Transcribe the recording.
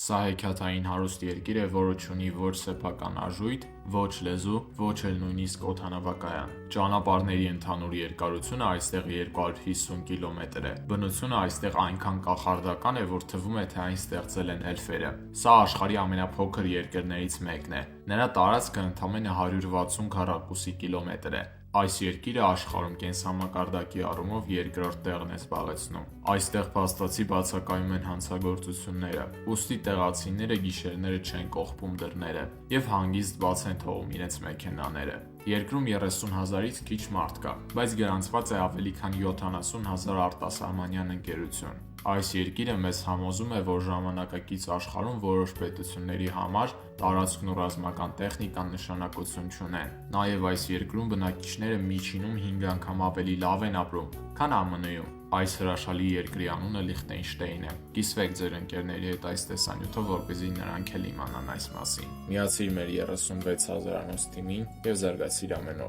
Սա հեքիաթային հարուստ երկիր է, որը չունի ոչ սեփական արժույթ, ոչ լեզու, ոչ էլ նույնիսկ օդանավակայան։ Ճանապարհների ընդհանուր երկարությունը այստեղ 250 կիլոմետր է։ Բնությունը այստեղ այնքան կախարդական է, որ թվում է, թե այն ստեղծել են էլֆերը։ Սա աշխարհի ամենափոքր երկրներից մեկն է։ Նրա տարածքը ընդամենը 160 քառակուսի կիլոմետր է։ Այս երկիրը աշխարհում կենսամակարդակի առումով երկրորդ տեղն է զբաղեցնում։ Այստեղ փաստացի բացակայում են հանցագործությունները, ուստի տեղացիները գիշերները չեն կողպում դռները և հանգիստ բաց են թողում իրենց մեքենաները։ Երկրում 30,000-ից քիչ մարդ կա, բայց գրանցված է ավելի քան 70,000 արտասահմանյան ընկերություն։ Այս երկիրը մեզ համոզում է, որ ժամանակակից աշխարհում որոշ պետությունների համար տարածքն ու ռազմական տեխնիկան նշանակություն չունեն։ Նաև այս երկրում բնակիչները միջինում 5 անգամ ավելի լավ են ապրում, քան ԱՄՆ-ում։ Այս հրաշալի երկրի անունը Լիխտենշտեյն է։ Կիսվեք ձեր ընկերների հետ այս տեսանյութով, որպեսզի նրանք էլ իմանան այս մասին։ Միացիր մեր 36 հազարանոց թիմին և զարգացիր ամեն օր։